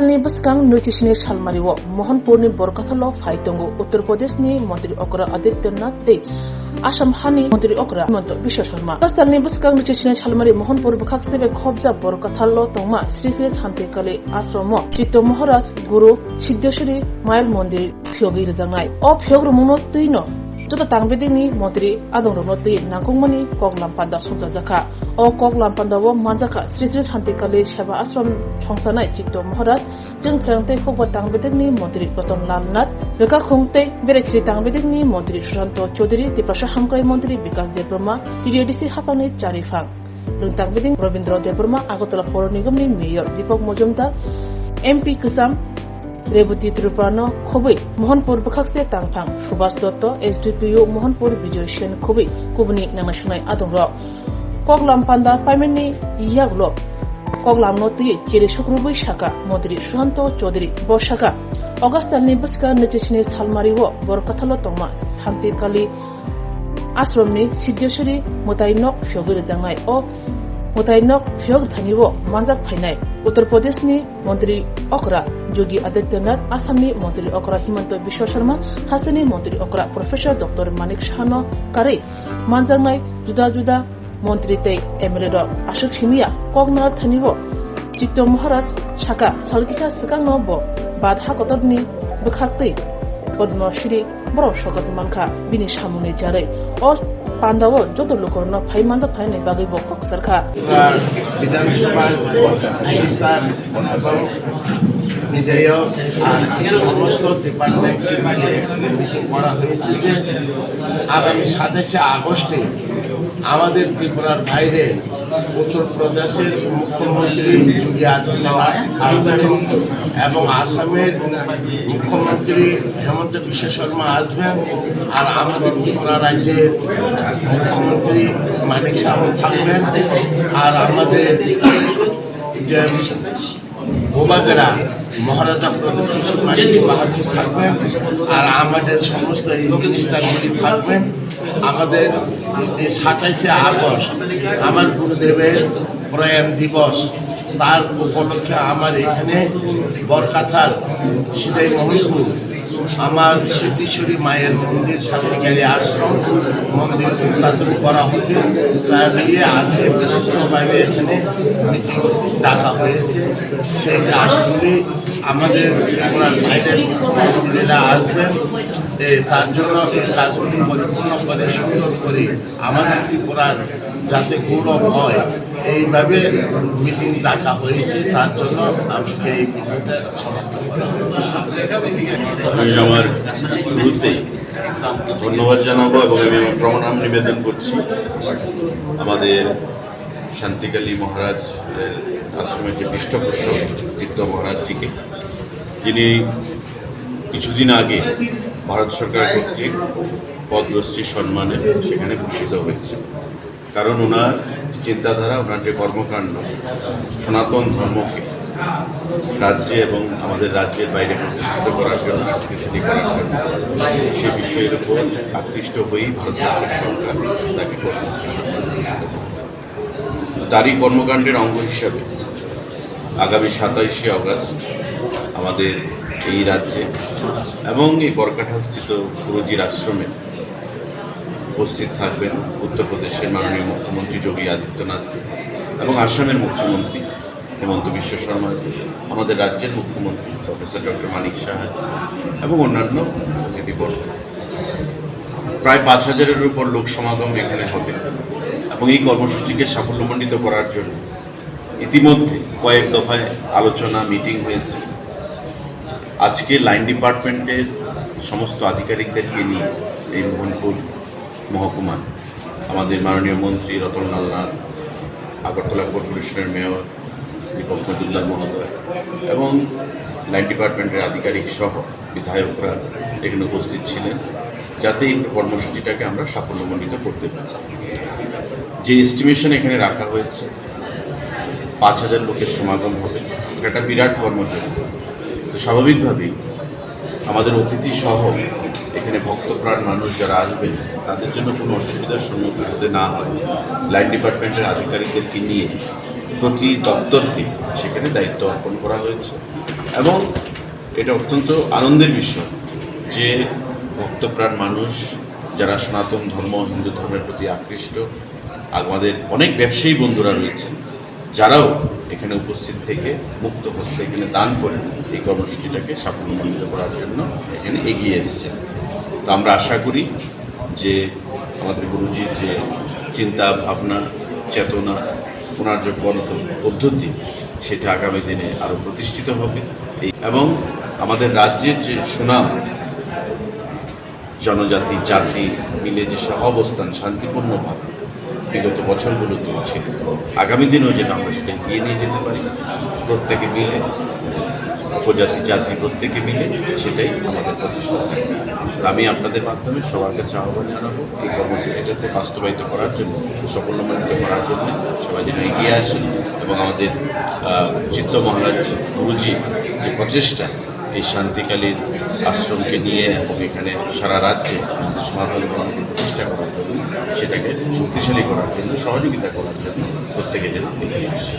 Ni Baskang Nutritionist Halmariwo, Mohanpurni Borkathalo, Faitongo, Uttar Pradesh ni Mantri Okra Aditya Nath de Asham Hani Mantri Okra Manto Bishasharma. Pastalni Baskang Nutritionist Halmari Mohanpur Bakaksebe Khobja Borkathalo Tongma Sri Sri Hantekale Asramo Chito Maharaj Guru Siddheshwari Mayal Mandir Phyogi Rizangai. O Phyogra Muno Tino Jota Tangbedini Mantri Adoro Tui Nangkongmani Koglampada Sunza Zaka. O Koglampada wo Manjaka Sri Sri Hantekale Shaba Asram Chongsanai Chito Maharaj Jeng Krangte Khogwa Tangbedini Mantri Ratan Lal Nath Reka Khongte Berekri Tangbedini Mantri Susanto Chaudhary Tipasha Hamkai Mantri Vikas Debrama PDDC Hapani Charifang Rung Tangbedini Robindra Debrama Agotala Poro Nigomni Mayor Deepak Mojumdar MP Kusam Rebuti Trupano Khobai Mohanpur Bakakse Tangphang Subhas Dotto SDPU Mohanpur Bijoy Sen Khobai Kubni Nangashunai Adongrok Koglampanda Paimeni Yaglo Koglam Noti Chiri Shukrubi Shaka Modri Susanto Chaudhary Boshaka Augustani Baska Nutritionist Halmariwo Borkathalo Tongma Hanti Kali Asromni Siddheshwari Motainok Phyogi Rizangai O Motainok Phyog Thaniwo Manjak Phainai Uttar Pradesh ni Mantri Okra Yogi Aditya Nath Assamni Mantri Okra Himanta Biswa Sharma Hasani Mantri Okra Professor Dr. Manik Shahano Kare Manjangai Juda Juda Mantri Tei Emirado Ashok Shimia Kognar Thaniwo Chito Maharaj Shaka Salkisa Sakang Nobo Badha Kotodni Bukhakti Podno Shri Bro Shokat Manka Bini Shamuni Jare or Pandawo Joto Lokorno Paimanda Paine Bagibo Koksarka বিধানসভার বিস্তার এবং বিধেয় আর সমস্ত ডিপার্টমেন্টকে নিয়ে extra meeting করা হয়েছে যে আগামী 27 আগস্টে আমাদের ত্রিপুরার বাইরে উত্তরপ্রদেশের মুখ্যমন্ত্রী যোগী আদিত্যনাথ আসবেন এবং আসামের মুখ্যমন্ত্রী হেমন্ত বিশ্ব শর্মা আসবেন আর আমাদের ত্রিপুরা রাজ্যের মুখ্যমন্ত্রী মানিক শাহ থাকবেন আর আমাদের যে ওবাগড়া মহারাজা প্রদীপ বাহাদুর থাকবেন আর আমাদের সমস্ত মিনিস্টারগুলি থাকবেন আমাদের 27 আগস্ট আমার গুরুদেবের প্রয়াণ দিবস তার উপলক্ষে আমার এখানে বরকাথার সিদাই মোহনপুর আমার সিদ্ধেশ্বরী মায়ের মন্দির শান্তিকালী আশ্রম মন্দির উদ্বোধন করা হচ্ছে তা নিয়ে আজকে বিশিষ্টভাবে এখানে মিটিং ডাকা হয়েছে সেই কাজগুলি আমাদের ত্রিপুরার বাইরের মুখ্যমন্ত্রীরা আসবেন তার জন্য এই কাজগুলি পরিপূর্ণ করে সুন্দর করে আমাদের ত্রিপুরার যাতে গৌরব হয় এইভাবে মিটিং ডাকা হয়েছে তার জন্য আজকে এই মিটিংটা সমাপ্ত করা আমি আমার শুরুতেই ধন্যবাদ জানাবো এবং আমি আমার প্রণাম নিবেদন করছি আমাদের শান্তিকালী মহারাজ আশ্রমের যে পৃষ্ঠপোষক চিত্ত মহারাজজিকে যিনি কিছুদিন আগে ভারত সরকার কর্তৃক পদ্মশ্রী সম্মানে সেখানে ভূষিত হয়েছে কারণ ওনার চিন্তাধারা ওনার যে কর্মকাণ্ড সনাতন ধর্মকে রাজ্যে এবং আমাদের রাজ্যের বাইরে প্রতিষ্ঠিত করার জন্য শক্তিশালী করার জন্য সে বিষয়ের উপর আকৃষ্ট হয়েই ভারতবর্ষের সরকার তাকে পদ্মশ্রী সম্মান ভূষিত করেছে। তারই কর্মকাণ্ডের অঙ্গ হিসাবে আগামী 27 আগস্ট আমাদের এই রাজ্যে এবং এই বরকাঠাস্থিত গুরুজির আশ্রমে উপস্থিত থাকবেন উত্তরপ্রদেশের মাননীয় মুখ্যমন্ত্রী যোগী আদিত্যনাথ এবং আসামের মুখ্যমন্ত্রী হেমন্ত বিশ্ব শর্মা আমাদের রাজ্যের মুখ্যমন্ত্রী প্রফেসর ডক্টর মানিক সাহা এবং অন্যান্য অতিথিবর্গ। প্রায় 5000-এর উপর লোক সমাগম এখানে হবে এবং এই কর্মসূচিকে সাফল্যমণ্ডিত করার জন্য ইতিমধ্যে কয়েক দফায় আলোচনা মিটিং হয়েছে। আজকে লাইন ডিপার্টমেন্টের সমস্ত আধিকারিকদেরকে নিয়ে এই মোহনপুর মহকুমা আমাদের মাননীয় মন্ত্রী রতনলাল নাথ আগরতলা কর্পোরেশনের মেয়র দীপক মজুমদার মহোদয় এবং লাইন ডিপার্টমেন্টের আধিকারিক সহ বিধায়করা এখানে উপস্থিত ছিলেন যাতে এই কর্মসূচিটাকে আমরা সাফল্যমণ্ডিত করতে পারি। যে এস্টিমেশন এখানে রাখা হয়েছে 5000 লোকের সমাগম হবে, এটা একটা বিরাট কর্মযোগ্য। তো স্বাভাবিকভাবেই আমাদের অতিথি সহ এখানে ভক্তপ্রাণ মানুষ যারা আসবেন তাদের জন্য কোনো অসুবিধার সম্মুখীন হতে না হয় লাইন ডিপার্টমেন্টের আধিকারিকদেরকে নিয়ে প্রতি দপ্তরকে সেখানে দায়িত্ব অর্পণ করা হয়েছে। এবং এটা অত্যন্ত আনন্দের বিষয় যে ভক্তপ্রাণ মানুষ যারা সনাতন ধর্ম হিন্দু ধর্মের প্রতি আকৃষ্ট, আমাদের অনেক ব্যবসায়ী বন্ধুরা রয়েছেন যারাও এখানে উপস্থিত থেকে মুক্ত হস্তে এখানে দান করে এই কর্মসূচিটাকে সাফল্যমণ্ডিত করার জন্য এখানে এগিয়ে এসছে। তো আমরা আশা করি যে আমাদের গুরুজির যে চিন্তা ভাবনা চেতনা ওনার যে কর্ম পদ্ধতি সেটা আগামী দিনে আরও প্রতিষ্ঠিত হবে এবং আমাদের রাজ্যের যে সুনাম জনজাতি জাতি মিলে যে সহাবস্থান শান্তিপূর্ণভাবে বিগত বছরগুলোতে ছিল, আগামী দিনেও যেন আমরা সেটা এগিয়ে নিয়ে যেতে পারি প্রত্যেকে মিলে, উপজাতি জাতি প্রত্যেকে মিলে, সেটাই আমাদের প্রচেষ্টা থাকবে। আমি আপনাদের মাধ্যমে সবার কাছে আহ্বান জানাবো এই কর্মসূচিটাকে বাস্তবায়িত করার জন্য, সাফল্যমণ্ডিত করার জন্য সবাই যেন এগিয়ে আসেন এবং আমাদের চিত্ত মহারাজ গুরুজি যে প্রচেষ্টা এই শান্তিকালীন আশ্রমকে নিয়ে এবং এখানে সারা রাজ্যে সনাতন ধর্মকে প্রতিষ্ঠা করার জন্য, সেটাকে শক্তিশালী করার জন্য, সহযোগিতা করার জন্য প্রত্যেকে যেন এগিয়ে আসে।